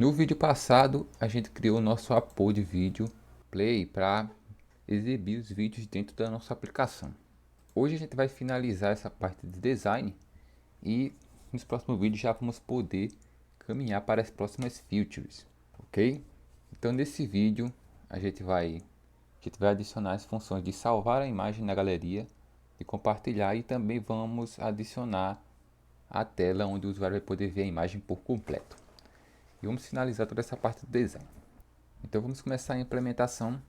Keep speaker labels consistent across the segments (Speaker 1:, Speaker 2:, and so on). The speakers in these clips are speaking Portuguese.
Speaker 1: No vídeo passado, a gente criou o nosso Upload Video Play para exibir os vídeos dentro da nossa aplicação. Hoje a gente vai finalizar essa parte de design e nos próximos vídeos já vamos poder caminhar para as próximas features, ok? Então nesse vídeo a gente vai adicionar as funções de salvar a imagem na galeria e compartilhar, e também vamos adicionar a tela onde o usuário vai poder ver a imagem por completo. E vamos finalizar toda essa parte do design. Então vamos começar a implementação.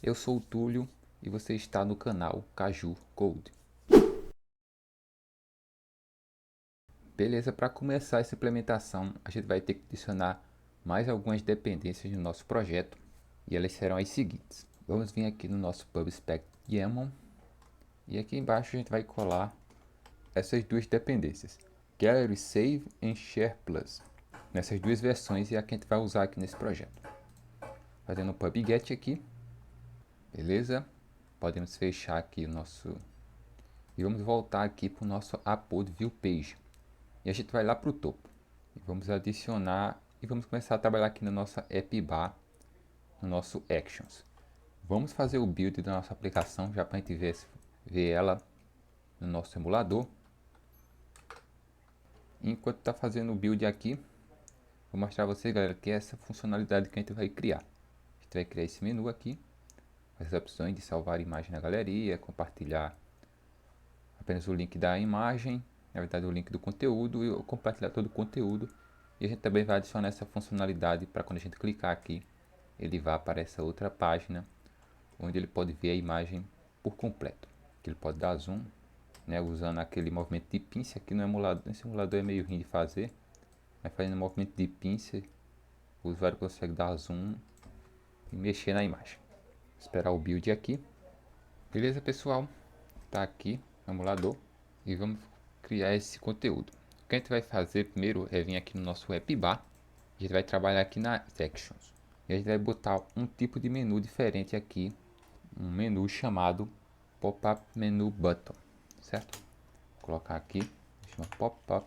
Speaker 1: Eu sou o Túlio e você está no canal Caju Code. Beleza, para começar essa implementação, a gente vai ter que adicionar mais algumas dependências no nosso projeto, e elas serão as seguintes. Vamos vir aqui no nosso PubSpec YAML e aqui embaixo a gente vai colar essas duas dependências, Gallery Save e Share Plus. Nessas duas versões é a que a gente vai usar aqui nesse projeto. Fazendo o pubget aqui, beleza? Podemos fechar aqui o nosso e vamos voltar aqui para o nosso Upload View Page. E a gente vai lá para o topo e vamos adicionar e vamos começar a trabalhar aqui na nossa App Bar, no nosso Actions. Vamos fazer o build da nossa aplicação já para a gente ver ela no nosso emulador. Enquanto está fazendo o build aqui, vou mostrar a vocês, galera, que é essa funcionalidade que a gente vai criar. A gente vai criar esse menu aqui, as opções de salvar imagem na galeria, compartilhar apenas o link da imagem, na verdade o link do conteúdo, e compartilhar todo o conteúdo. E a gente também vai adicionar essa funcionalidade para quando a gente clicar aqui, ele vá para essa outra página, onde ele pode ver a imagem por completo. Que ele pode dar zoom, né, usando aquele movimento de pinça. Aqui no emulador, nesse emulador é meio ruim de fazer, mas fazendo o movimento de pinça, o usuário consegue dar zoom e mexer na imagem. Esperar o build aqui. Beleza, pessoal? Tá aqui o emulador e vamos criar esse conteúdo. O que a gente vai fazer primeiro é vir aqui no nosso App Bar. A gente vai trabalhar aqui nas Actions e a gente vai botar um tipo de menu diferente aqui, um menu chamado Pop-up Menu Button, certo? Vou colocar aqui, chama Pop-up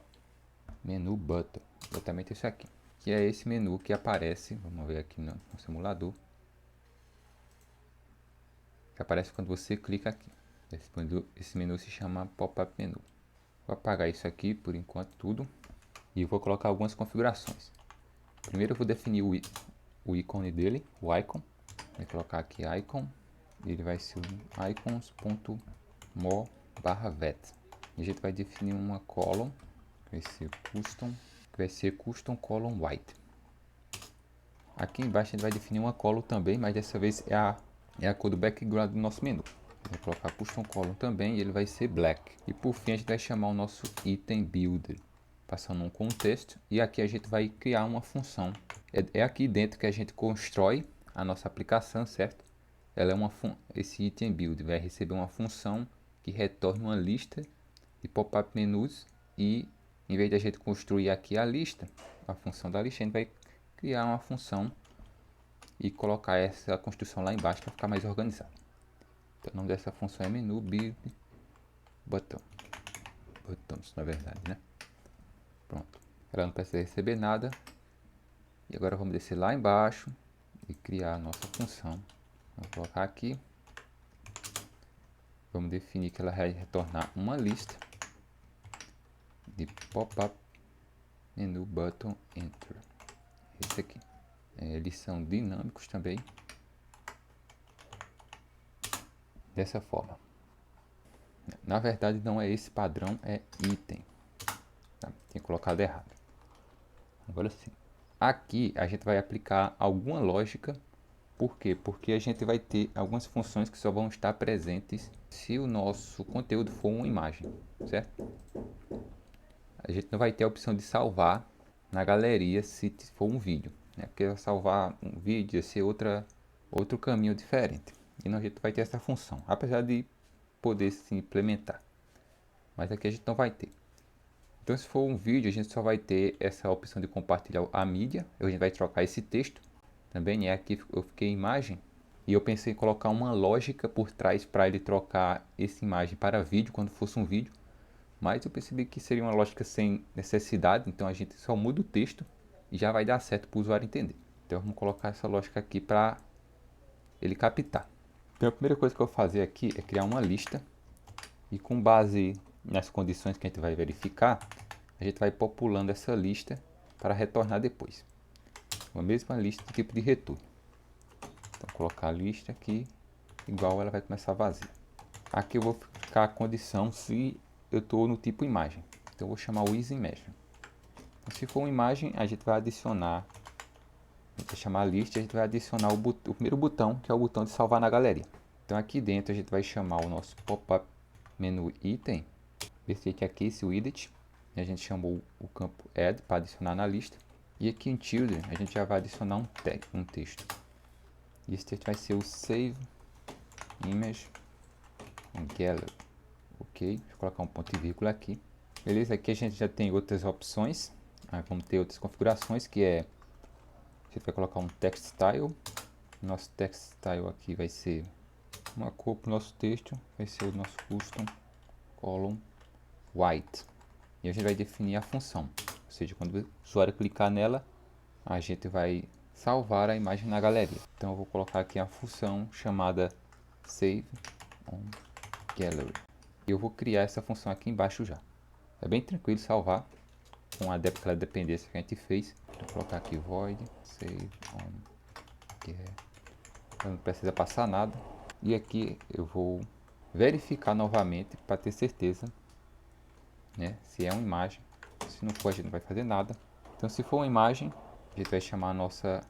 Speaker 1: Menu Button, exatamente isso aqui, que é esse menu que aparece, vamos ver aqui no simulador, que aparece quando você clica aqui. Esse menu se chama Pop-up Menu. Vou apagar isso aqui por enquanto tudo e vou colocar algumas configurações. Primeiro eu vou definir o ícone dele, o icon. Vou colocar aqui icon, ele vai ser icons.more/vet. E a gente vai definir uma column, que vai ser custom column white. Aqui embaixo a gente vai definir uma column também, mas dessa vez é a cor do background do nosso menu. Vou colocar custom column também e ele vai ser black. E por fim a gente vai chamar o nosso item builder, passando um contexto, e aqui a gente vai criar uma função. É aqui dentro que a gente constrói a nossa aplicação, certo? Ela é esse item build vai receber uma função que retorna uma lista de pop-up menus, e em vez de a gente construir aqui a lista, a função da lista, a gente vai criar uma função e colocar essa construção lá embaixo para ficar mais organizado. Então, o nome dessa função é menu build button. Buttons, na verdade, né? Pronto. Ela não precisa receber nada. E agora vamos descer lá embaixo e criar a nossa função. Vou colocar aqui. Vamos definir que ela vai retornar uma lista de pop-up menu button enter. Esse aqui. Eles são dinâmicos também. Dessa forma. Na verdade não é esse padrão, é item. Tá? Tinha colocado errado. Agora sim. Aqui a gente vai aplicar alguma lógica. Por quê? Porque a gente vai ter algumas funções que só vão estar presentes se o nosso conteúdo for uma imagem, certo? A gente não vai ter a opção de salvar na galeria se for um vídeo, né? Porque salvar um vídeo ia ser outro caminho diferente. E não, a gente vai ter essa função, apesar de poder se implementar. Mas aqui a gente não vai ter. Então, se for um vídeo, a gente só vai ter essa opção de compartilhar a mídia. A gente vai trocar esse texto. Também aqui eu fiquei imagem. E eu pensei em colocar uma lógica por trás para ele trocar essa imagem para vídeo quando fosse um vídeo. Mas eu percebi que seria uma lógica sem necessidade. Então a gente só muda o texto e já vai dar certo para o usuário entender. Então vamos colocar essa lógica aqui para ele captar. Então a primeira coisa que eu vou fazer aqui é criar uma lista e com base nas condições que a gente vai verificar, a gente vai populando essa lista para retornar depois. Uma mesma lista de tipo de retorno. Então colocar a lista aqui, igual ela vai começar vazia. Aqui eu vou ficar a condição se eu estou no tipo imagem. Então eu vou chamar o isImage. Então, se for uma imagem, a gente vai adicionar, a gente vai chamar a lista e a gente vai adicionar o primeiro botão, que é o botão de salvar na galeria. Então aqui dentro a gente vai chamar o nosso pop-up menu item, esse aqui, esse widget, e a gente chamou o campo add para adicionar na lista. E aqui em children a gente já vai adicionar um texto. E esse texto vai ser o save image gallery. Ok, deixa eu colocar um ponto e vírgula aqui. Beleza, aqui a gente já tem outras opções. Vamos ter outras configurações, que é, a gente vai colocar um text style. Nosso text style aqui vai ser uma cor para o nosso texto, vai ser o nosso custom column white. E a gente vai definir a função, ou seja, quando o usuário clicar nela, a gente vai salvar a imagem na galeria. Então eu vou colocar aqui a função chamada save on gallery. Eu vou criar essa função aqui embaixo já. É bem tranquilo salvar com aquela dependência que a gente fez. Vou colocar aqui void save on gallery. Não precisa passar nada. E aqui eu vou verificar novamente para ter certeza, né, se é uma imagem. Se não for, a gente não vai fazer nada. Então se for uma imagem, a gente vai chamar a nossa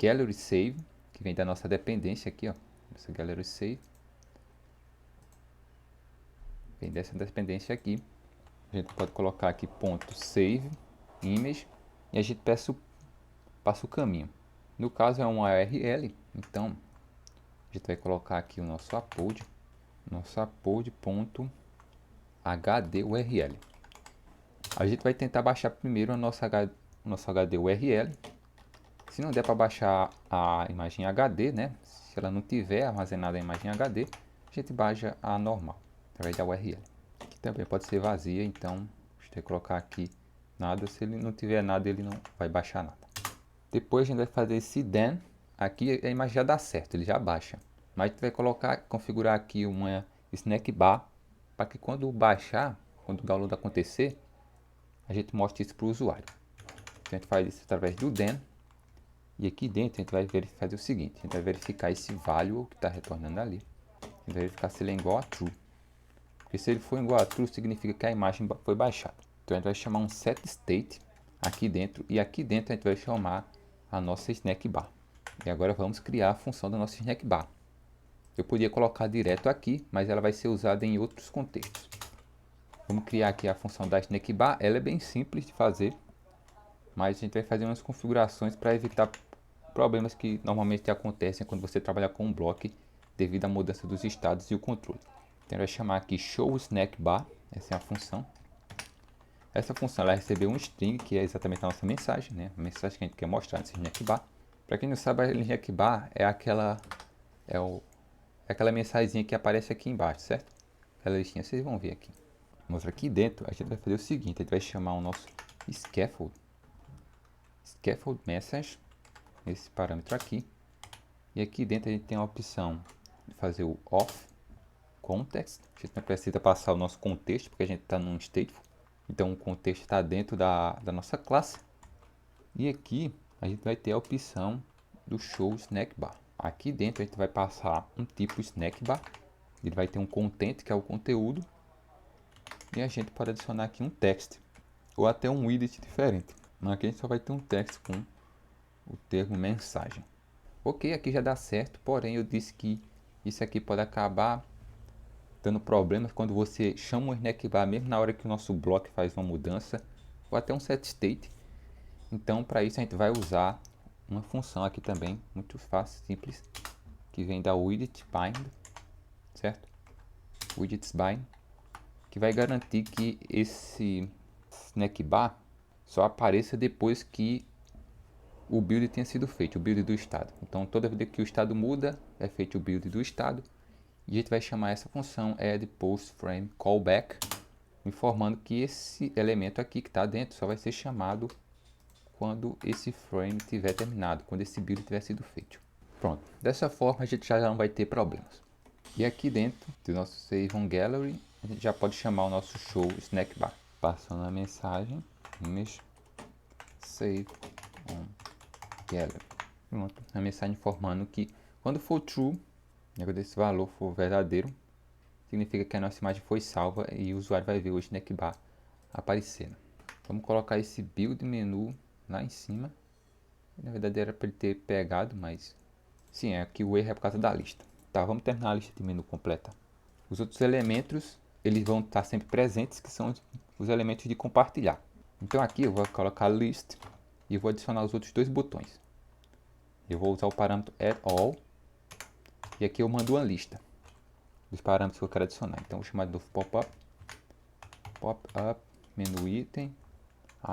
Speaker 1: gallery save, que vem da nossa dependência aqui, ó. Nossa gallery save vem dessa dependência aqui. A gente pode colocar aqui ponto save image e a gente passa o caminho. No caso é uma URL, então a gente vai colocar aqui o nosso upload ponto HD URL. A gente vai tentar baixar primeiro o nosso HD URL. Se não der para baixar a imagem HD, né? Se ela não tiver armazenada a imagem HD, a gente baixa a normal, através da URL. Que também pode ser vazia, então a gente vai colocar aqui nada. Se ele não tiver nada, ele não vai baixar nada. Depois a gente vai fazer esse then. Aqui a imagem já dá certo, ele já baixa. Mas a gente vai configurar aqui uma snack bar para que quando baixar, quando o download acontecer, a gente mostre isso para o usuário. Então, a gente faz isso através do then. E aqui dentro a gente vai fazer o seguinte, a gente vai verificar esse value que está retornando ali. A gente vai verificar se ele é igual a true. Porque se ele for igual a true, significa que a imagem foi baixada. Então a gente vai chamar um setState aqui dentro. E aqui dentro a gente vai chamar a nossa snack bar. E agora vamos criar a função da nossa snack bar. Eu podia colocar direto aqui, mas ela vai ser usada em outros contextos. Vamos criar aqui a função da snack bar. Ela é bem simples de fazer, mas a gente vai fazer umas configurações para evitar problemas que normalmente acontecem quando você trabalha com um bloco devido à mudança dos estados e o controle. Então vai chamar aqui show snack bar, essa é a função. Essa função ela recebeu um string, que é exatamente a nossa mensagem, né? A mensagem que a gente quer mostrar nesse snack bar. Para quem não sabe, a snack bar é aquela mensagenzinha que aparece aqui embaixo, certo? Aquela listinha, vocês vão ver aqui. Mostra aqui dentro, a gente vai fazer o seguinte, a gente vai chamar o nosso scaffold message, esse parâmetro aqui. E aqui dentro a gente tem a opção de fazer o off context. A gente não precisa passar o nosso contexto, porque a gente está num stateful. Então o contexto está dentro da nossa classe. E aqui a gente vai ter a opção do show snack bar. Aqui dentro a gente vai passar um tipo snack bar. Ele vai ter um content, que é o conteúdo. E a gente pode adicionar aqui um text, ou até um widget diferente. Mas aqui a gente só vai ter um text com o termo mensagem. Ok, aqui já dá certo, porém eu disse que isso aqui pode acabar dando problemas quando você chama o snack bar mesmo na hora que o nosso bloco faz uma mudança, ou até um setState. Então para isso a gente vai usar uma função aqui também, muito fácil, simples, que vem da widget bind, certo? Widgets bind, que vai garantir que esse snack bar só apareça depois que o build tenha sido feito, o build do estado. Então toda vez que o estado muda, é feito o build do estado. E a gente vai chamar essa função add post frame callback, informando que esse elemento aqui que está dentro só vai ser chamado quando esse frame tiver terminado, quando esse build tiver sido feito. Pronto, dessa forma a gente já não vai ter problemas. E aqui dentro do nosso Save on Gallery, a gente já pode chamar o nosso show Snack Bar. Passando a mensagem, image Save on Gallery. Pronto, a mensagem informando que quando for true, quando esse valor for verdadeiro, significa que a nossa imagem foi salva e o usuário vai ver o Snack Bar aparecendo. Vamos colocar esse build menu lá em cima. Na verdade era para ele ter pegado, mas sim, é que o erro é por causa da lista. Tá, vamos terminar a lista de menu completa. Os outros elementos, eles vão estar sempre presentes, que são os elementos de compartilhar. Então aqui eu vou colocar list e vou adicionar os outros dois botões. Eu vou usar o parâmetro add all e aqui eu mando uma lista dos parâmetros que eu quero adicionar. Então vou chamar de novo pop-up, menu item,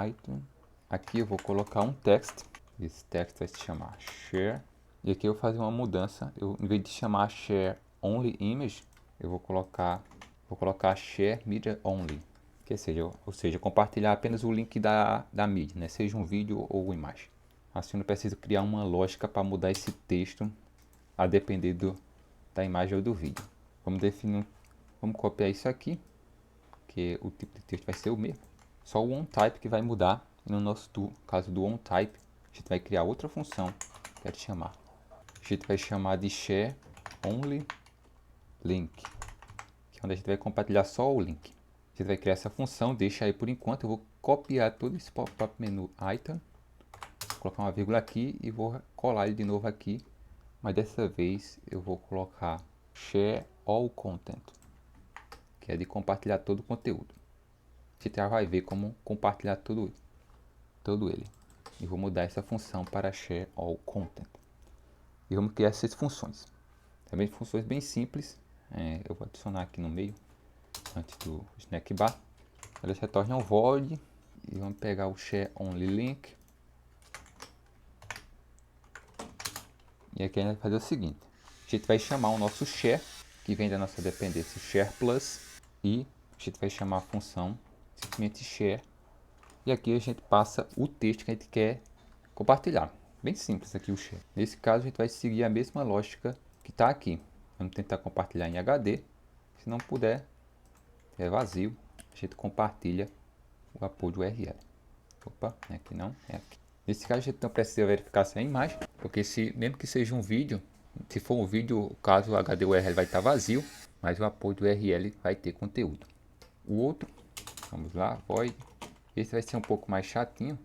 Speaker 1: item. Aqui eu vou colocar um text. Esse text vai se chamar share. E aqui eu vou fazer uma mudança. Em vez de chamar share only image, eu vou colocar share media only. Ou seja, compartilhar apenas o link da mídia, né? Seja um vídeo ou uma imagem. Assim eu não preciso criar uma lógica para mudar esse texto a depender da imagem ou do vídeo. Vamos copiar isso aqui, que o tipo de texto vai ser o mesmo. Só o onType que vai mudar. No nosso caso do onType, a gente vai criar outra função. Quero chamar. A gente vai chamar de share only link, que é onde a gente vai compartilhar só o link. A gente vai criar essa função, deixa aí por enquanto. Eu vou copiar todo esse pop-up menu item, vou colocar uma vírgula aqui e vou colar ele de novo aqui, mas dessa vez eu vou colocar share all content, que é de compartilhar todo o conteúdo. A gente já vai ver como compartilhar todo ele. E vou mudar essa função para share all content. E vamos criar essas funções. Também funções bem simples. Eu vou adicionar aqui no meio, antes do snack bar. Elas retornam void. E vamos pegar o share only link. E aqui a gente vai fazer o seguinte. A gente vai chamar o nosso share, que vem da nossa dependência share plus. E a gente vai chamar a função simplesmente share. E aqui a gente passa o texto que a gente quer compartilhar. Bem simples aqui o share. Nesse caso a gente vai seguir a mesma lógica que está aqui. Vamos tentar compartilhar em HD. Se não puder, é vazio, a gente compartilha o apoio URL. Opa, aqui não, é aqui. Nesse caso a gente não precisa verificar se é a imagem, porque mesmo que seja um vídeo, se for um vídeo, o caso o HD URL vai estar vazio, mas o apoio do URL vai ter conteúdo. O outro, vamos lá, void. Esse vai ser um pouco mais chatinho,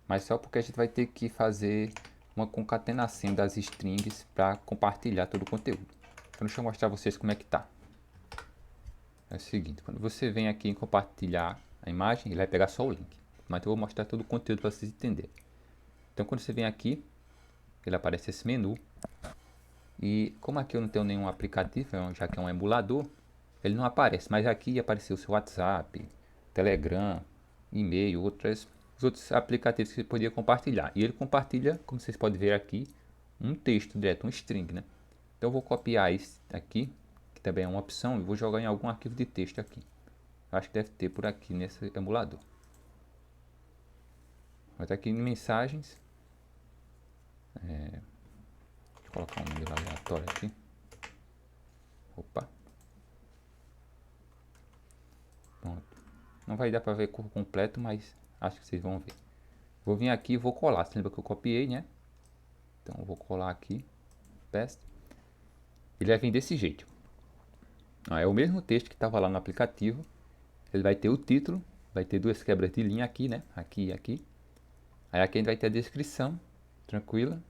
Speaker 1: mas só porque a gente vai ter que fazer uma concatenação das strings para compartilhar todo o conteúdo. Então deixa eu mostrar a vocês como é que tá. É o seguinte, quando você vem aqui em compartilhar a imagem, ele vai pegar só o link. Mas eu vou mostrar todo o conteúdo para vocês entenderem. Então quando você vem aqui, ele aparece esse menu. E como aqui eu não tenho nenhum aplicativo, já que é um emulador, ele não aparece. Mas aqui apareceu o seu WhatsApp, Telegram, e-mail, os outros aplicativos que você podia compartilhar. E ele compartilha, como vocês podem ver aqui, um texto direto, um string, né? Então eu vou copiar isso aqui, que também é uma opção, e vou jogar em algum arquivo de texto aqui. Acho que deve ter por aqui nesse emulador. Mas aqui em mensagens, deixa eu colocar um número aleatório aqui. Opa. Pronto. Não vai dar para ver por completo, mas acho que vocês vão ver. Vou vir aqui e vou colar. Você lembra que eu copiei, né? Então eu vou colar aqui. Paste. Ele vai vir desse jeito. É o mesmo texto que estava lá no aplicativo. Ele vai ter o título. Vai ter duas quebras de linha aqui, né? Aqui e aqui. Aí aqui a gente vai ter a descrição. Tranquila.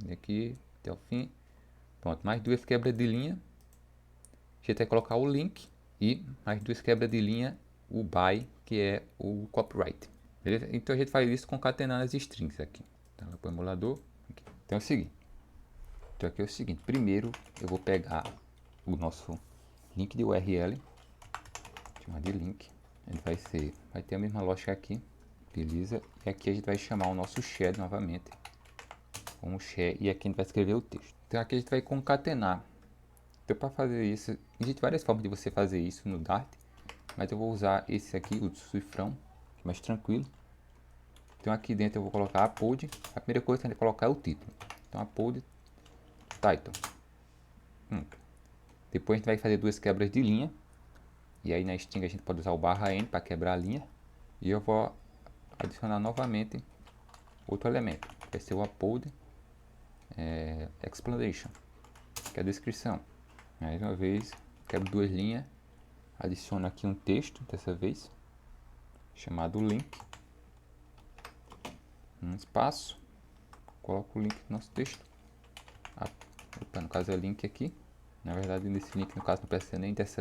Speaker 1: E aqui até o fim. Pronto. Mais duas quebras de linha. A gente vai colocar o link. E mais duas quebras de linha. O by, que é o copyright. Beleza? Então a gente faz isso concatenando as strings aqui. Então eu vou para o emulador. Aqui. Então é o seguinte. Então aqui é o seguinte. Primeiro eu vou pegar o nosso link de URL. Chamar de link. Ele vai ter a mesma lógica aqui. Beleza? E aqui a gente vai chamar o nosso share novamente. Como share. E aqui a gente vai escrever o texto. Então aqui a gente vai concatenar. Então para fazer isso, existem várias formas de você fazer isso no Dart. Mas eu vou usar esse aqui, o cifrão, que é mais tranquilo. Então aqui dentro eu vou colocar upload. A primeira coisa que a gente vai colocar é o título. Então upload title. Depois a gente vai fazer duas quebras de linha. E aí na string a gente pode usar o /n para quebrar a linha. E eu vou adicionar novamente outro elemento. Vai ser o upload explanation, que é a descrição. Mais uma vez, quebro duas linhas. Adiciono aqui um texto, dessa vez, chamado link. Um espaço. Coloco o link do nosso texto. No caso é link aqui. Na verdade, nesse link, no caso, não precisa nem das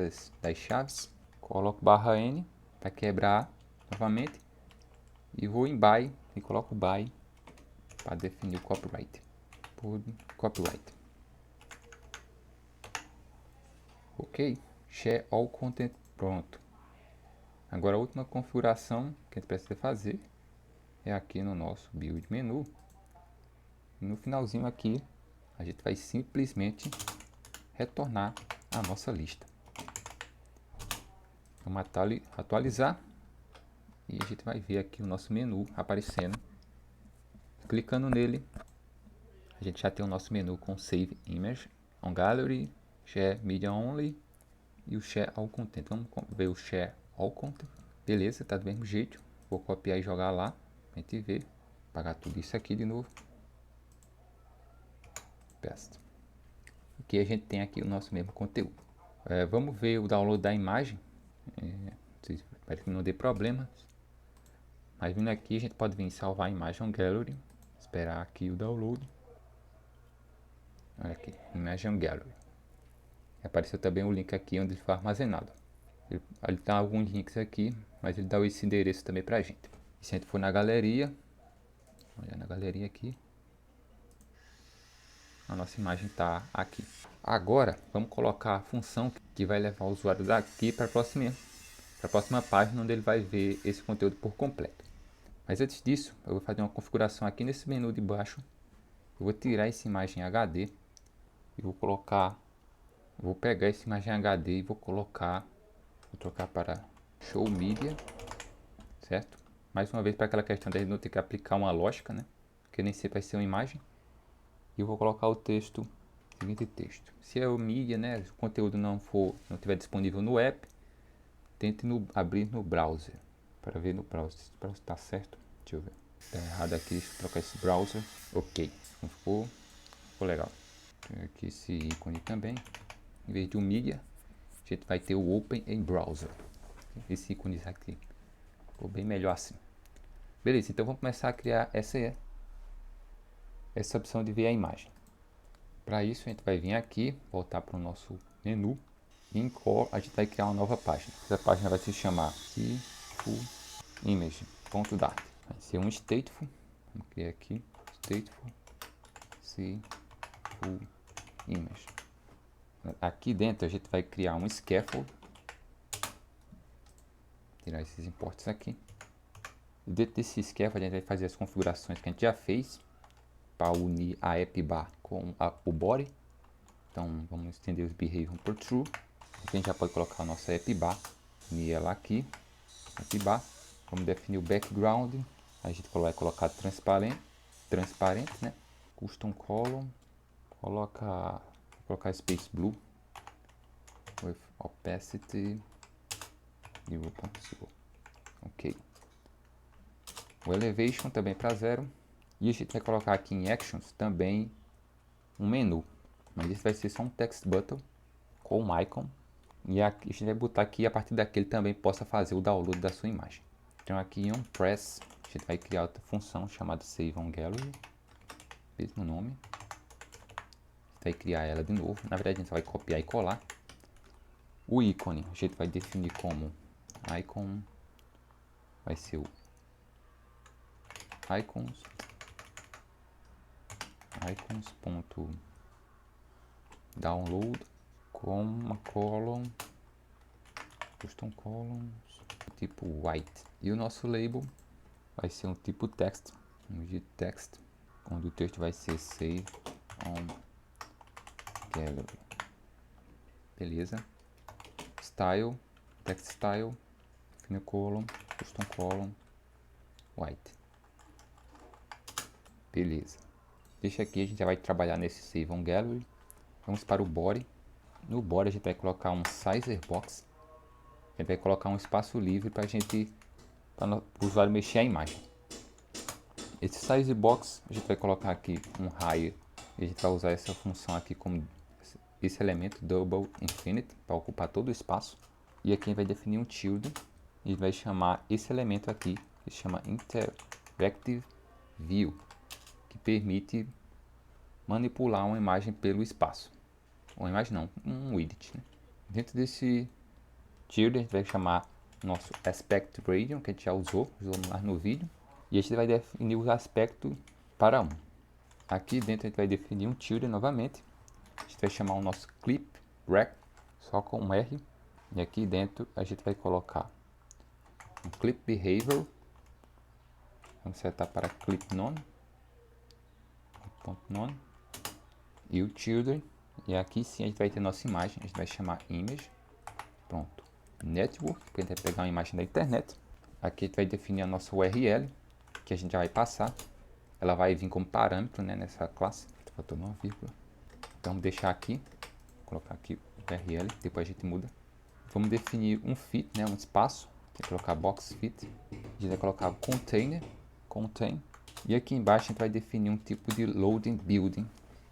Speaker 1: chaves. Coloco /n para quebrar novamente. E vou em by e coloco by para definir o copyright. Copyright. Ok. Share all content pronto. Agora a última configuração que a gente precisa fazer é aqui no nosso build menu. No finalzinho aqui, a gente vai simplesmente retornar a nossa lista. Vamos atualizar e a gente vai ver aqui o nosso menu aparecendo. Clicando nele, a gente já tem o nosso menu com Save Image, On Gallery, Share Media Only e o Share All Content. Vamos ver o Share All Content. Beleza, tá do mesmo jeito. Vou copiar e jogar lá pra gente ver. Apagar tudo isso aqui de novo. Paste. Aqui a gente tem aqui o nosso mesmo conteúdo. Vamos ver o download da imagem. Espero que não dê problema. Mas vindo aqui a gente pode vir salvar a imagem on Gallery. Esperar aqui o download. Olha aqui, Image on Gallery. Apareceu também o link aqui onde ele foi armazenado. Ele dá alguns links aqui, mas ele dá esse endereço também pra gente. E se a gente for na galeria, olha na galeria aqui, a nossa imagem está aqui. Agora vamos colocar a função que vai levar o usuário daqui para a próxima página, onde ele vai ver esse conteúdo por completo. Mas antes disso, eu vou fazer uma configuração aqui nesse menu de baixo. Eu vou tirar essa imagem HD e vou pegar essa imagem HD e vou trocar para Show Media, certo? Mais uma vez, para aquela questão de a gente não ter que aplicar uma lógica, né? Porque nem sempre vai ser uma imagem. E eu vou colocar o texto, seguinte texto. Se é o mídia, né? Se o conteúdo não estiver disponível no app, tente abrir no browser, para ver no browser. Se o browser está certo, deixa eu ver. Está errado aqui, deixa eu trocar esse browser. Ok, ficou legal. Tem aqui esse ícone também. Em vez de um mídia, a gente vai ter o Open em Browser. Esse ícone aqui. Ficou bem melhor assim. Beleza, então vamos começar a criar essa opção de ver a imagem. Para isso a gente vai vir aqui, voltar para o nosso menu. E em Core a gente vai criar uma nova página. Essa página vai se chamar image.dart. Vai ser um stateful. Vamos criar aqui stateful image. Aqui dentro a gente vai criar um scaffold. Tirar esses imports aqui. E dentro desse scaffold a gente vai fazer as configurações que a gente já fez para unir a app bar com o body. Então vamos estender os behavior por true. Aqui a gente já pode colocar a nossa app bar, unir ela aqui, app bar. Vamos definir o background. A gente vai colocar transparente, né? Custom column. Vou colocar space blue with opacity 0.0. Ok. O elevation também para 0. E a gente vai colocar aqui em actions também um menu. Mas esse vai ser só um text button com um icon. E aqui, a gente vai botar aqui, a partir daqui ele também possa fazer o download da sua imagem. Então aqui em onPress, a gente vai criar outra função chamada Save on Gallery. Mesmo nome. A gente vai criar ela de novo. Na verdade a gente vai copiar e colar. O ícone a gente vai definir como icon. Vai ser o icons.download com uma column, custom columns, tipo white. E o nosso label vai ser um tipo text, onde o texto vai ser save on gallery. Beleza. Style, text style, column, custom column, white. Beleza. Deixa aqui, a gente já vai trabalhar nesse Save on Gallery. Vamos para o Body. No Body a gente vai colocar um Sizer Box. A gente vai colocar um espaço livre para o usuário mexer a imagem. Esse Size Box a gente vai colocar aqui um Higher. E a gente vai usar essa função aqui como esse elemento Double Infinite para ocupar todo o espaço. E aqui a gente vai definir um tilde e vai chamar esse elemento aqui, que se chama Interactive View, que permite manipular uma imagem pelo espaço. Uma imagem não, um widget. Né? Dentro desse tilde a gente vai chamar nosso Aspect Ratio, que a gente já usou mais no vídeo. E a gente vai definir o aspecto para 1. Aqui dentro a gente vai definir um tilde novamente. A gente vai chamar o nosso Clip Rect, só com um R. E aqui dentro a gente vai colocar um Clip Behavior. Vamos setar para Clip None. .none. E o Children. E aqui sim a gente vai ter nossa imagem. A gente vai chamar Image. Pronto. Network, porque a gente vai pegar uma imagem da internet. Aqui a gente vai definir a nossa URL, que a gente já vai passar. Ela vai vir como parâmetro, né, nessa classe. Faltou uma vírgula. Então vamos deixar aqui. Colocar aqui o URL, depois a gente muda. Vamos definir um fit, né, um espaço. Tem que colocar box fit. A gente vai colocar o container, contain. E aqui embaixo a gente vai definir um tipo de loading building,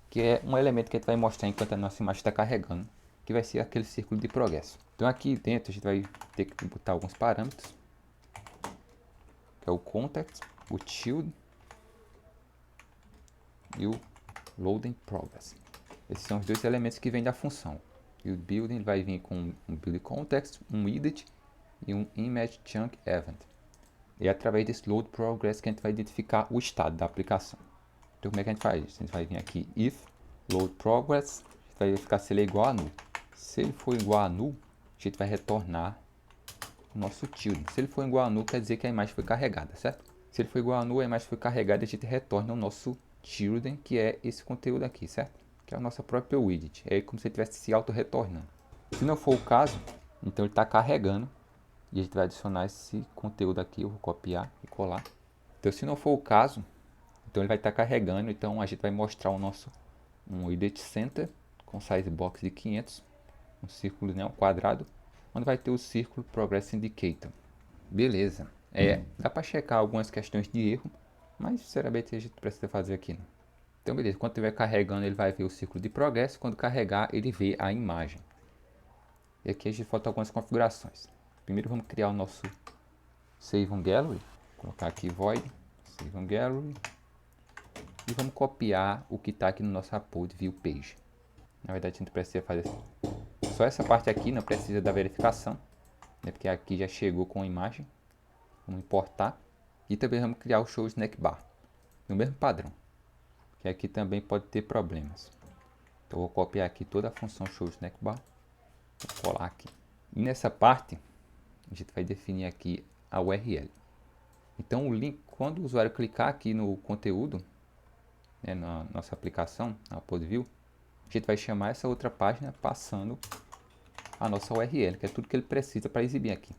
Speaker 1: que é um elemento que a gente vai mostrar enquanto a nossa imagem está carregando, que vai ser aquele círculo de progresso. Então aqui dentro a gente vai ter que botar alguns parâmetros, que é o context, o child e o loading progress. Esses são os dois elementos que vêm da função. E o building vai vir com um build context, um widget e um image chunk event. E é através desse load progress que a gente vai identificar o estado da aplicação. Então como é que a gente faz isso? A gente vai vir aqui if load progress, a gente vai verificar se ele é igual a null. Se ele for igual a null, a gente vai retornar o nosso tilde. Se ele for igual a null, quer dizer que a imagem foi carregada, certo? Se ele for igual a null, a imagem foi carregada, a gente retorna o nosso children, que é esse conteúdo aqui, certo? Que é a nossa própria widget. É como se ele estivesse se auto-retornando. Se não for o caso, então ele está carregando. E a gente vai adicionar esse conteúdo aqui, eu vou copiar e colar. Então se não for o caso, então ele vai estar carregando, então a gente vai mostrar o nosso um widget center com size box de 500, um círculo, né, um quadrado, onde vai ter o círculo progress indicator. Beleza. Dá para checar algumas questões de erro, mas sinceramente a gente precisa fazer aqui. Não. Então beleza, quando estiver carregando ele vai ver o círculo de progresso, quando carregar ele vê a imagem. E aqui a gente falta algumas configurações. Primeiro vamos criar o nosso Save on Gallery. Vou colocar aqui void Save on Gallery. E vamos copiar o que está aqui no nosso Upload View Page. Na verdade a gente precisa fazer só essa parte aqui, não precisa da verificação, né, porque aqui já chegou com a imagem. Vamos importar. E também vamos criar o Show Snack Bar. No mesmo padrão. Que aqui também pode ter problemas. Então eu vou copiar aqui toda a função Show Snack Bar. Vou colar aqui. E nessa parte a gente vai definir aqui a URL. Então o link, quando o usuário clicar aqui no conteúdo, né, na nossa aplicação, na Upload View, a gente vai chamar essa outra página passando a nossa URL, que é tudo que ele precisa para exibir aqui.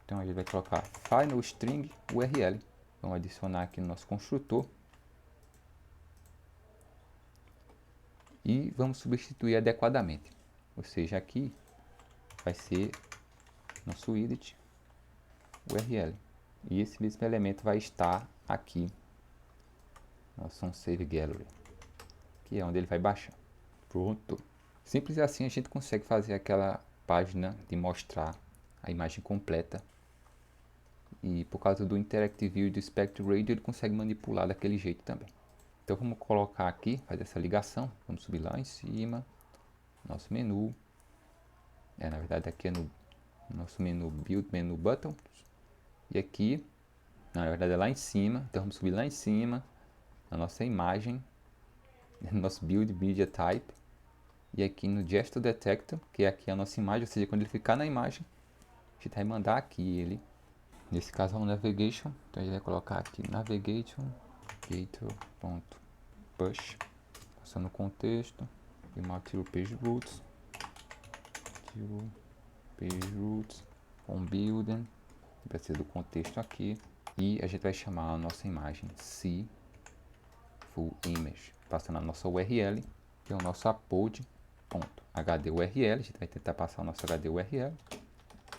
Speaker 1: Então a gente vai colocar final string URL. Vamos adicionar aqui no nosso construtor. E vamos substituir adequadamente. Ou seja, aqui vai ser nosso widget URL. E esse mesmo elemento vai estar aqui nosso Save Gallery, que é onde ele vai baixar. Pronto. Simples assim a gente consegue fazer aquela página de mostrar a imagem completa. E por causa do Interactive View e do Aspect Ratio ele consegue manipular daquele jeito também. Então vamos colocar aqui, fazer essa ligação. Vamos subir lá em cima, nosso menu. Na verdade aqui é no nosso menu Build Menu Button. E aqui, na verdade é lá em cima. Então vamos subir lá em cima, na nossa imagem, no nosso Build Media Type. E aqui no Gesture Detector, que é aqui a nossa imagem, ou seja, quando ele ficar na imagem, a gente vai mandar aqui ele. Nesse caso é um Navigation, então a gente vai colocar aqui Navigation, Gator.push, passando o contexto, e Material Page Roots, com Building, precisa do contexto aqui, e a gente vai chamar a nossa imagem C full image, passando a nossa URL, que é o nosso upload.hd URL. A gente vai tentar passar o nosso HD URL.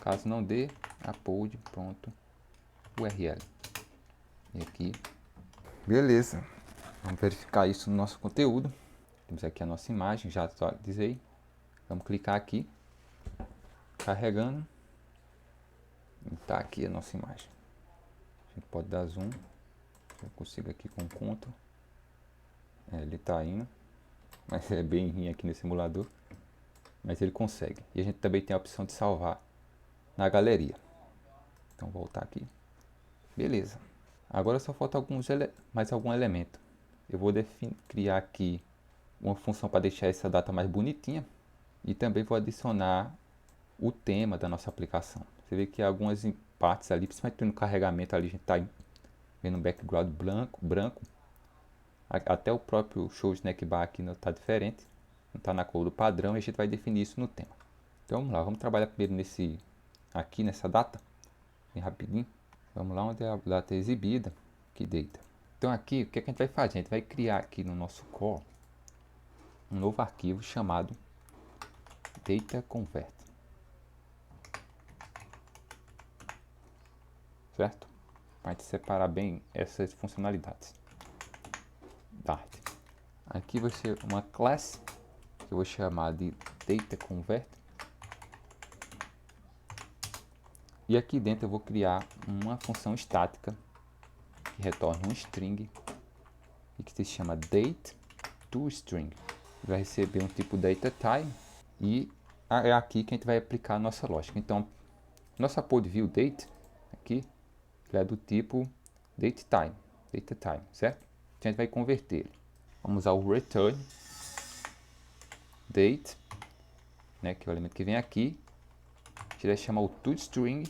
Speaker 1: Caso não dê, upload.url. E aqui, beleza. Vamos verificar isso no nosso conteúdo. Temos aqui a nossa imagem, já atualizei. Vamos clicar aqui, carregando. Está aqui a nossa imagem. A gente pode dar zoom. Eu consigo aqui com Ctrl. Ele está indo, mas é bem ruim aqui nesse simulador. Mas ele consegue. E a gente também tem a opção de salvar na galeria. Então voltar aqui. Beleza. Agora só falta mais algum elemento. Eu vou criar aqui uma função para deixar essa data mais bonitinha. E também vou adicionar o tema da nossa aplicação. Você vê que algumas partes ali, principalmente no carregamento ali, a gente está vendo um background branco. Até o próprio show snack bar aqui não está diferente. Não está na cor do padrão, e a gente vai definir isso no tema. Então vamos lá, vamos trabalhar primeiro aqui nessa data, bem rapidinho. Vamos lá onde a data é exibida, que data. Então aqui, o que a gente vai fazer? A gente vai criar aqui no nosso core um novo arquivo chamado data_convert. Certo? Para a gente separar bem essas funcionalidades. Dart. Aqui vai ser uma classe que eu vou chamar de data_convert. E aqui dentro eu vou criar uma função estática que retorna um string e que se chama date_toString. Vai receber um tipo DataTime e é aqui que a gente vai aplicar a nossa lógica. Então, nossa upload_view_date aqui é do tipo DataTime, certo? A gente vai converter ele. Vamos usar o return date, né, que é o elemento que vem aqui. A gente vai chamar o toString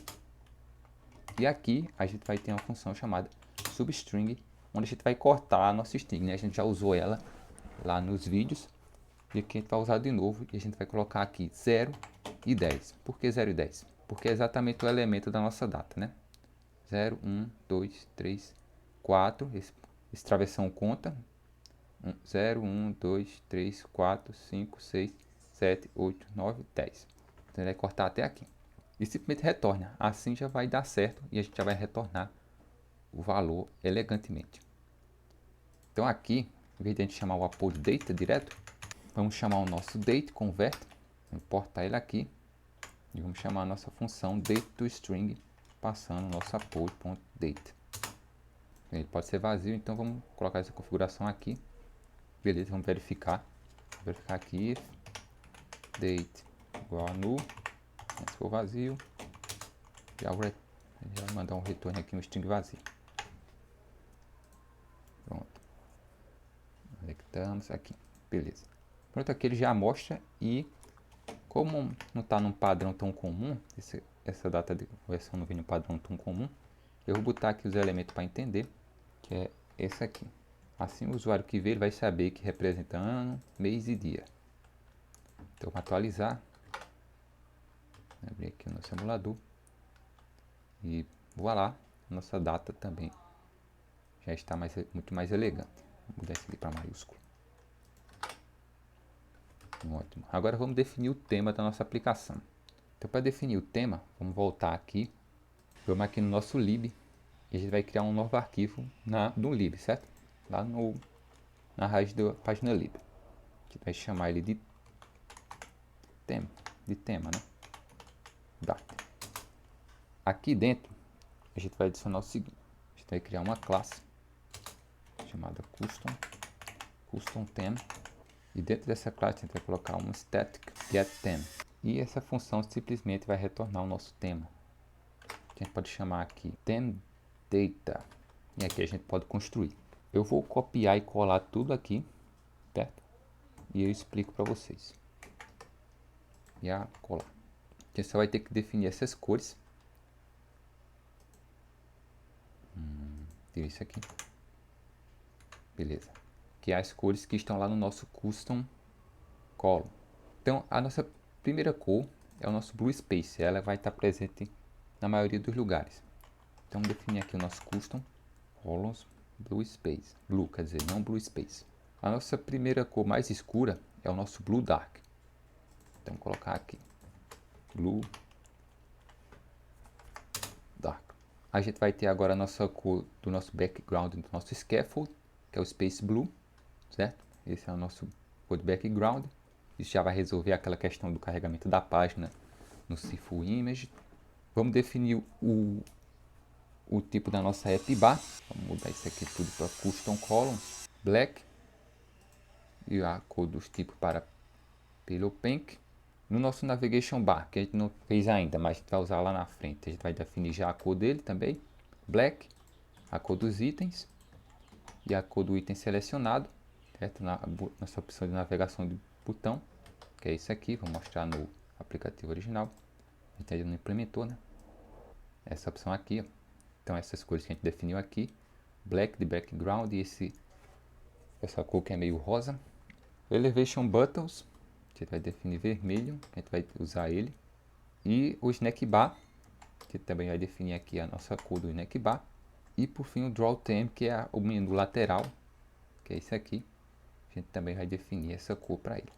Speaker 1: e aqui a gente vai ter uma função chamada substring, onde a gente vai cortar a nossa string, né? A gente já usou ela lá nos vídeos e aqui a gente vai usar de novo e a gente vai colocar aqui 0 e 10. Por que 0 e 10? Porque é exatamente o elemento da nossa data, né? 0, 1, 2, 3, 4, esse travessão conta. 0, 1, 2, 3, 4, 5, 6, 7, 8, 9, 10. Então ele vai cortar até aqui. E simplesmente retorna. Assim já vai dar certo e a gente já vai retornar o valor elegantemente. Então aqui, em vez de a gente chamar o upload data direto, vamos chamar o nosso date_convert, importar ele aqui e vamos chamar a nossa função date_toString, passando o nosso upload.date. Ele pode ser vazio, então vamos colocar essa configuração aqui. Beleza, vamos verificar. Vou verificar aqui, date igual a null. Se for vazio, já vai mandar um retorno aqui no string vazio. Pronto. Conectamos aqui. Beleza. Pronto, aqui ele já mostra e como não está num padrão tão comum, essa data de versão não vem num padrão tão comum, eu vou botar aqui os elementos para entender, que é esse aqui. Assim o usuário que vê, ele vai saber que representa ano, mês e dia. Então, vou atualizar. Abrir aqui o nosso simulador. E voilà, nossa data também já está muito mais elegante. Vou mudar isso aqui para maiúsculo. Ótimo. Agora vamos definir o tema da nossa aplicação. Então, para definir o tema, vamos voltar aqui. Vamos aqui no nosso lib. E a gente vai criar um novo arquivo no lib, certo? Lá na raiz da página lib. A gente vai chamar ele de tema, né? Data. Aqui dentro, a gente vai adicionar o seguinte. A gente vai criar uma classe chamada custom theme. E dentro dessa classe, a gente vai colocar um static getTheme. E essa função simplesmente vai retornar o nosso tema. A gente pode chamar aqui ThemeData. E aqui a gente pode construir. Eu vou copiar e colar tudo aqui, certo? E eu explico para vocês. E a colar. A gente só vai ter que definir essas cores. Tira isso aqui. Beleza. Que é as cores que estão lá no nosso custom column. Então, a nossa primeira cor é o nosso blue space. Ela vai estar presente na maioria dos lugares. Então, vamos definir aqui o nosso custom columns Blue Space. Blue, quer dizer, não Blue Space. A nossa primeira cor mais escura é o nosso Blue Dark. Então, vou colocar aqui. Blue Dark. A gente vai ter agora a nossa cor do nosso background, do nosso scaffold, que é o Space Blue, certo? Esse é o nosso cor de background. Isso já vai resolver aquela questão do carregamento da página no Sifu Image. Vamos definir o tipo da nossa app bar. Vamos mudar isso aqui tudo para Custom Columns, Black. E a cor dos tipos para Pillow Pink. No nosso Navigation Bar, que a gente não fez ainda, mas a gente vai usar lá na frente. A gente vai definir já a cor dele também. Black, a cor dos itens e a cor do item selecionado, certo? Nossa opção de navegação de botão, que é isso aqui. Vou mostrar no aplicativo original. A gente ainda não implementou, né? Essa opção aqui, ó. Então essas cores que a gente definiu aqui. Black de background e essa cor que é meio rosa. Elevation Buttons. A gente vai definir vermelho, a gente vai usar ele. E o Snack Bar, que também vai definir aqui a nossa cor do Snack Bar. E por fim o Draw Theme, que é o menu lateral, que é esse aqui. A gente também vai definir essa cor para ele.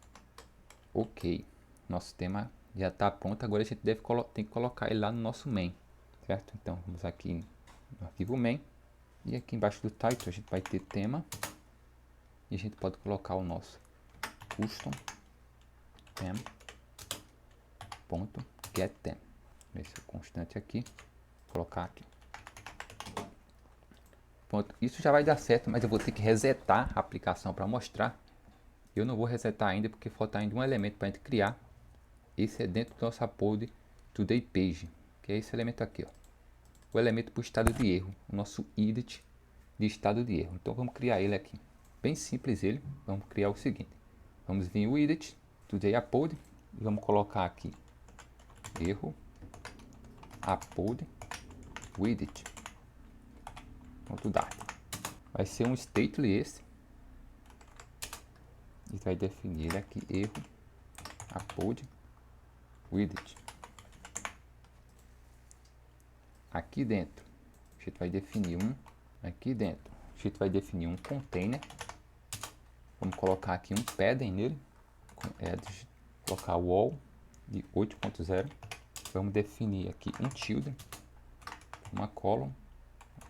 Speaker 1: Ok, nosso tema já está pronto, agora a gente tem que colocar ele lá no nosso main, certo? Então vamos aqui no arquivo main. E aqui embaixo do title a gente vai ter tema. E a gente pode colocar o nosso custom tem.getThem. Esse constante aqui. Vou colocar aqui. Pronto. Isso já vai dar certo, mas eu vou ter que resetar a aplicação para mostrar. Eu não vou resetar ainda porque falta ainda um elemento para a gente criar. Esse é dentro do nosso upload today page, que é esse elemento aqui, ó. O elemento para o estado de erro, o nosso edit de estado de erro. Então vamos criar ele aqui. Bem simples ele. Vamos criar o seguinte. Vamos vir o edit today upload e vamos colocar aqui erro upload widget ponto data. Vai ser um stately esse. E vai definir aqui erro upload widget. Aqui dentro a gente vai definir um container. Vamos colocar aqui um padding nele com edge, colocar wall de 8.0. Vamos definir aqui um children, uma column.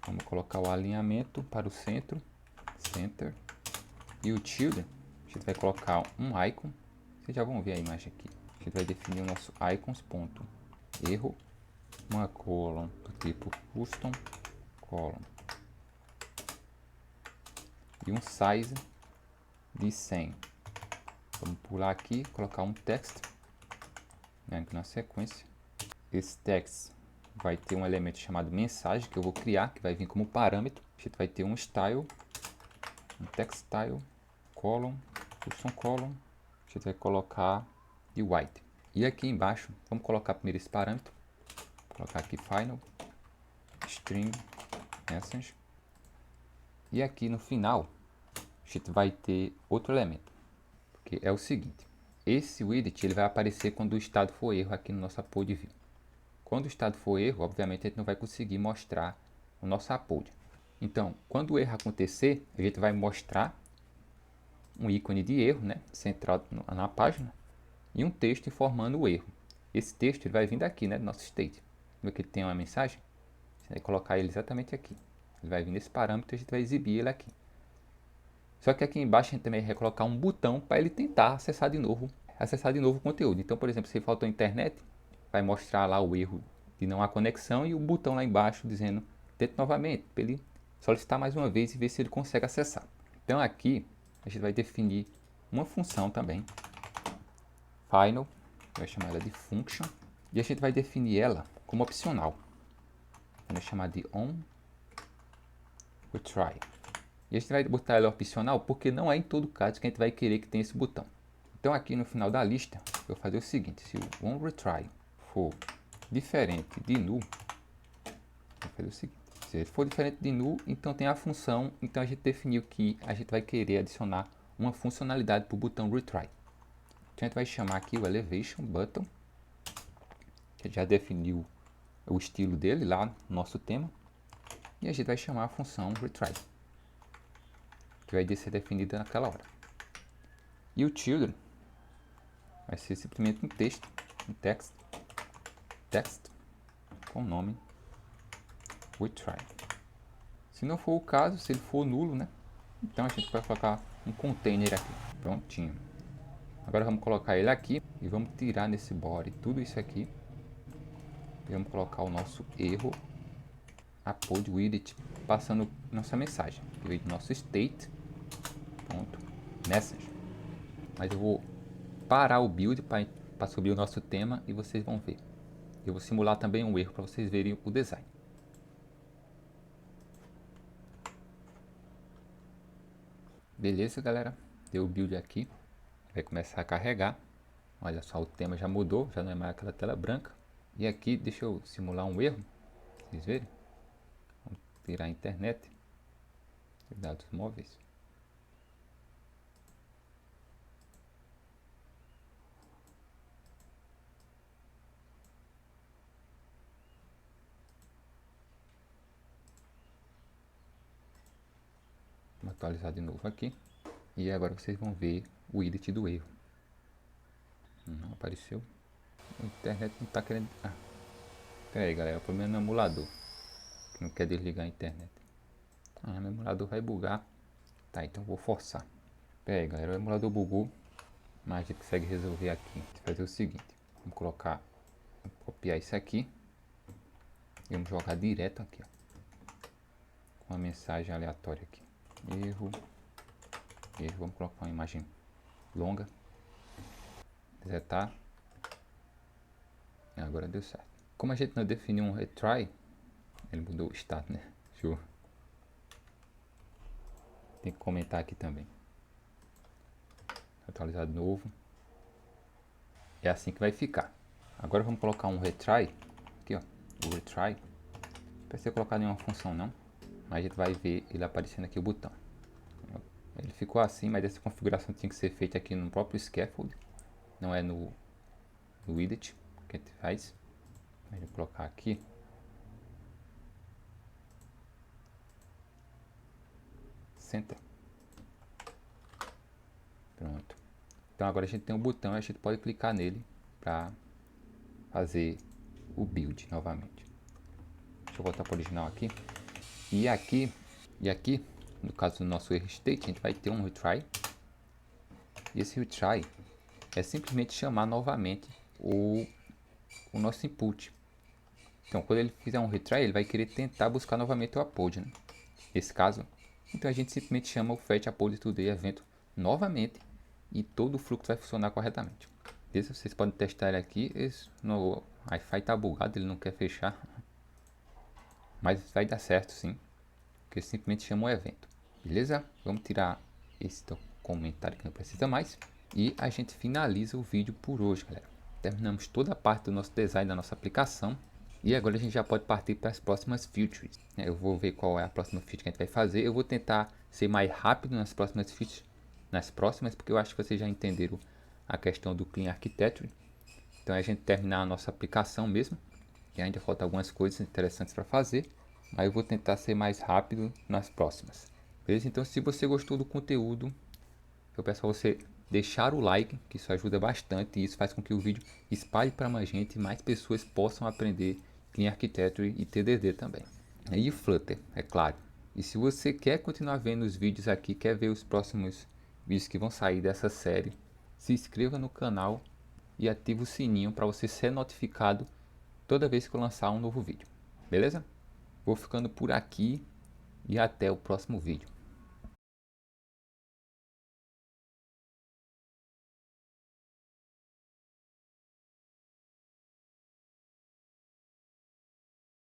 Speaker 1: Vamos colocar o alinhamento para o centro, center. E o children, a gente vai colocar um icon. Vocês já vão ver a imagem aqui. A gente vai definir o nosso icons.erro, uma column do tipo custom column e um size de 100. Vamos pular aqui, colocar um text, né, na sequência. Esse text vai ter um elemento chamado mensagem que eu vou criar, que vai vir como parâmetro. A gente vai ter um style, um text style, column, custom column. A gente vai colocar de white. E aqui embaixo, vamos colocar primeiro esse parâmetro. Vou colocar aqui final, string, message. E aqui no final, a gente vai ter outro elemento. Porque é o seguinte, esse widget ele vai aparecer quando o estado for erro aqui no nosso upload view. Quando o estado for erro, obviamente a gente não vai conseguir mostrar o nosso upload. Então, quando o erro acontecer, a gente vai mostrar um ícone de erro, né, centrado na página, e um texto informando o erro. Esse texto ele vai vir daqui, né, do nosso state. Como que ele tem uma mensagem, você vai colocar ele exatamente aqui. Ele vai vir nesse parâmetro e a gente vai exibir ele aqui. Só que aqui embaixo a gente também vai colocar um botão para ele tentar acessar de novo o conteúdo. Então, por exemplo, se faltou internet, vai mostrar lá o erro de não há conexão e o botão lá embaixo dizendo tente novamente, para ele solicitar mais uma vez e ver se ele consegue acessar. Então aqui a gente vai definir uma função também, final, vai chamar ela de function, e a gente vai definir ela como opcional. Vamos chamar de on retry. E a gente vai botar ela opcional porque não é em todo caso que a gente vai querer que tenha esse botão. Então aqui no final da lista, eu vou fazer o seguinte, se o onRetry for diferente de null, vou fazer o seguinte, se ele for diferente de null, então tem a função, então a gente definiu que a gente vai querer adicionar uma funcionalidade para o botão retry. Então a gente vai chamar aqui o elevation button, que já definiu o estilo dele lá no nosso tema, e a gente vai chamar a função retry. que vai ser definida naquela hora. E o children vai ser simplesmente um texto, um text com o nome retry. Se não for o caso, se ele for nulo, né? Então a gente vai colocar um container aqui. Prontinho. Agora vamos colocar ele aqui e vamos tirar nesse body tudo isso aqui. E vamos colocar o nosso erro upload widget passando nossa mensagem. Que veio do nosso state. Ponto. Message. Mas eu vou parar o build para subir o nosso tema e vocês vão ver. Eu vou simular também um erro para vocês verem o design. Beleza, galera? Deu o build aqui. Vai começar a carregar. Olha só, o tema já mudou, já não é mais aquela tela branca. E aqui, deixa eu simular um erro, pra vocês verem. Vamos tirar a internet. Dados móveis. Vamos atualizar de novo aqui. E agora vocês vão ver o widget do erro. Não apareceu. A internet não está querendo... pera aí, galera, o problema é no emulador, que não quer desligar a internet. Meu emulador vai bugar. Tá, então eu vou forçar. Pera aí, galera, o emulador bugou, mas a gente consegue resolver aqui. Vamos fazer o seguinte, vamos colocar, vamos copiar isso aqui e vamos jogar direto aqui, ó, com uma mensagem aleatória aqui. Erro, vamos colocar uma imagem longa, resetar. Agora deu certo. Como a gente não definiu um retry, ele mudou o estado, né? Show. Tem que comentar aqui também. Atualizar de novo. É assim que vai ficar. Agora vamos colocar um retry. Aqui, ó. O retry. Não precisa colocar nenhuma função não. Mas a gente vai ver ele aparecendo aqui o botão. Ele ficou assim, mas essa configuração tinha que ser feita aqui no próprio scaffold. Não é no widget que a gente faz. Vou colocar aqui. Center. Pronto. Então agora a gente tem um botão e a gente pode clicar nele para fazer o build novamente. Deixa eu voltar para o original aqui. E aqui, no caso do nosso erro state, a gente vai ter um retry. E esse retry é simplesmente chamar novamente o nosso input. Então quando ele fizer um retry, ele vai querer tentar buscar novamente o upload, né? Nesse caso, então a gente simplesmente chama o fetch upload today evento novamente e todo o fluxo vai funcionar corretamente. Beleza? Vocês podem testar ele aqui. No Wi-Fi tá bugado, ele não quer fechar, mas vai dar certo sim, porque simplesmente chama o evento. Beleza? Vamos tirar esse comentário que não precisa mais e a gente finaliza o vídeo por hoje, galera. Terminamos toda a parte do nosso design da nossa aplicação. E agora a gente já pode partir para as próximas features. Eu vou ver qual é a próxima feature que a gente vai fazer. Eu vou tentar ser mais rápido nas próximas features. Porque eu acho que vocês já entenderam a questão do Clean Architecture. Então a gente terminar a nossa aplicação mesmo. E ainda falta algumas coisas interessantes para fazer. Mas eu vou tentar ser mais rápido nas próximas. Beleza? Então se você gostou do conteúdo, eu peço a você deixar o like, que isso ajuda bastante. E isso faz com que o vídeo espalhe para mais gente e mais pessoas possam aprender Clean Architecture e TDD também. E Flutter, é claro. E se você quer continuar vendo os vídeos aqui, quer ver os próximos vídeos que vão sair dessa série, se inscreva no canal e ative o sininho para você ser notificado toda vez que eu lançar um novo vídeo. Beleza? Vou ficando por aqui e até o próximo vídeo.